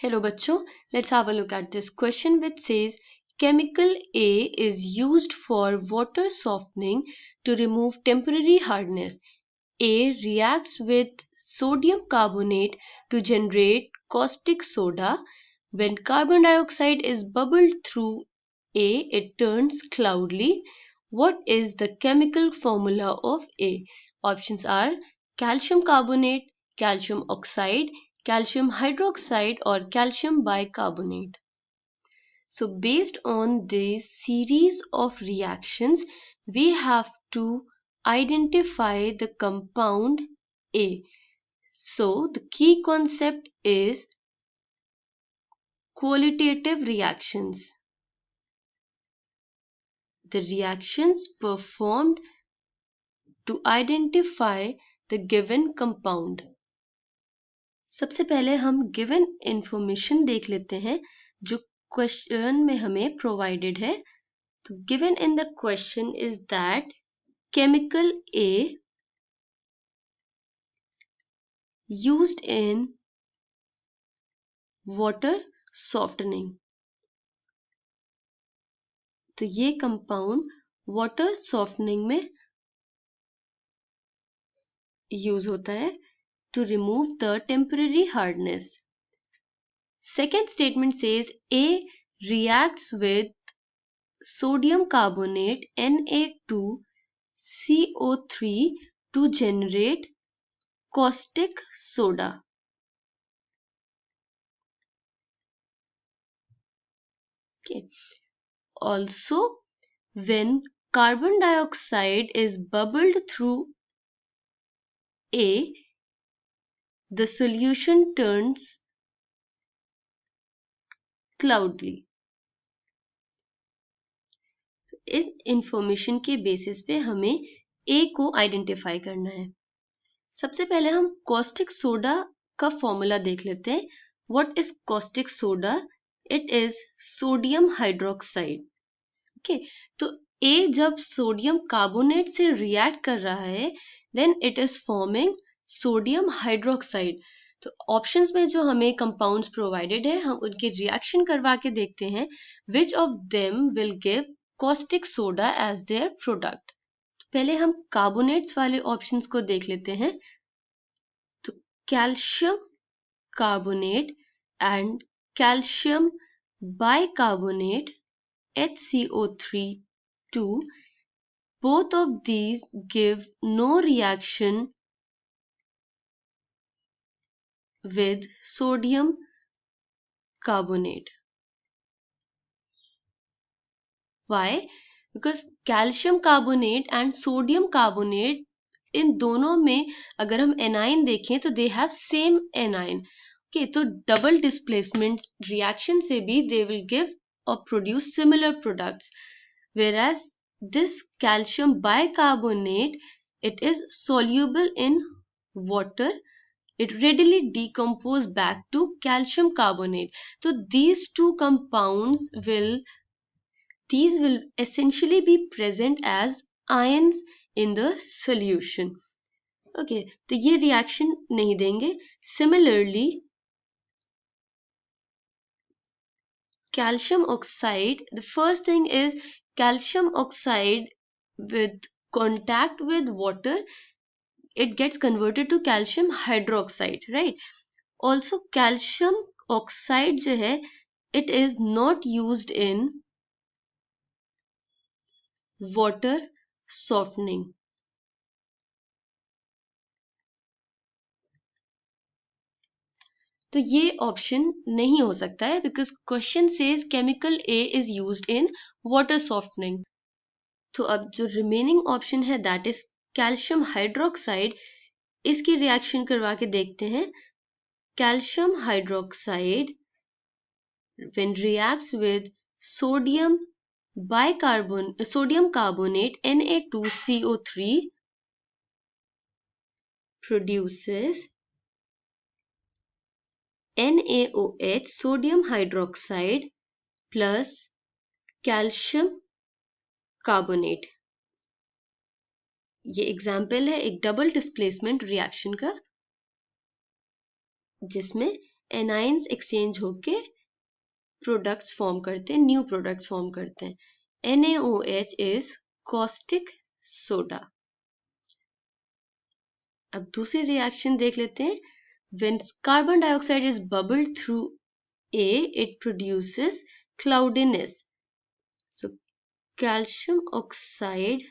Hello bachcho, let's have a look at this question which says chemical A is used for water softening to remove temporary hardness. A reacts with sodium carbonate to generate caustic soda. When carbon dioxide is bubbled through A, it turns cloudy. What is the chemical formula of A? Options are calcium carbonate, calcium oxide, calcium hydroxide, or calcium bicarbonate. So, based on this series of reactions, we have to identify the compound A. So, the key concept is qualitative reactions. The reactions performed to identify the given compound. सबसे पहले हम given information देख लेते हैं जो question में हमें provided है. तो given in the question is that chemical A used in water softening. तो ये कंपाउंड वाटर सॉफ्टनिंग में यूज होता है to remove the temporary hardness. Second statement says A reacts with sodium carbonate Na2CO3 to generate caustic soda. Okay. Also, when carbon dioxide is bubbled through A, the solution turns cloudy. इस information के basis पे हमें A को identify करना है. सबसे पहले हम कॉस्टिक सोडा का फॉर्मूला देख लेते हैं. What is caustic soda? It is sodium hydroxide. Okay, तो A जब सोडियम कार्बोनेट से रिएक्ट कर रहा है then it is forming sodium hydroxide. तो ऑप्शंस में जो हमें कंपाउंड्स प्रोवाइडेड है हम उनके रिएक्शन करवा के देखते हैं which of them will give caustic soda as their product. पहले हम कार्बोनेट्स वाले ऑप्शंस को देख लेते हैं. तो calcium carbonate and calcium bicarbonate HCO3 2, both of these give no reaction with sodium carbonate. Why? Because calcium carbonate and sodium carbonate इन दोनों में अगर हम एनाइन देखें तो they have same anion. Okay, तो डबल डिस्प्लेसमेंट रिएक्शन से भी दे विल गिव और produce similar products. whereas this calcium bicarbonate, it is soluble in water. It readily decompose back to calcium carbonate. So these two compounds will essentially be present as ions in the solution. Okay, तो ये reaction नहीं देंगे. Similarly, calcium oxide, the first thing is calcium oxide with contact with water, it gets converted to calcium hydroxide, right? Also, calcium oxide जो है, it is not used in water softening. तो ये option नहीं हो सकता है because question says chemical A is used in water softening. तो अब जो रिमेनिंग ऑप्शन है दैट इज कैल्शियम हाइड्रोक्साइड. इसकी रिएक्शन करवा के देखते हैं. Calcium hydroxide when reacts with sodium carbonate Na2CO3 produces NaOH, sodium hydroxide plus calcium carbonate. ये एग्जाम्पल है एक डबल डिस्प्लेसमेंट रिएक्शन का जिसमें एनाइंस एक्सचेंज होके प्रोडक्ट्स फॉर्म करते हैं, न्यू प्रोडक्ट्स फॉर्म करते हैं। NaOH is caustic soda. अब दूसरी रिएक्शन देख लेते हैं। When carbon dioxide is bubbled through A, it produces cloudiness. So calcium oxide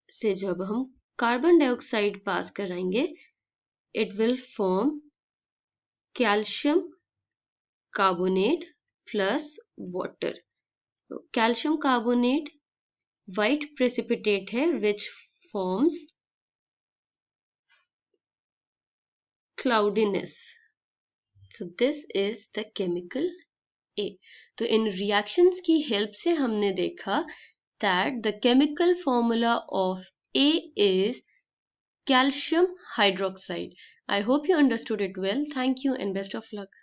से जब हम कार्बन डाइऑक्साइड पास कराएंगे, it will form calcium carbonate plus water. Calcium carbonate white precipitate है which forms cloudiness. So this is the chemical A. तो इन reactions की help से हमने देखा that the chemical formula of A is calcium hydroxide. I hope you understood it well. Thank you and best of luck.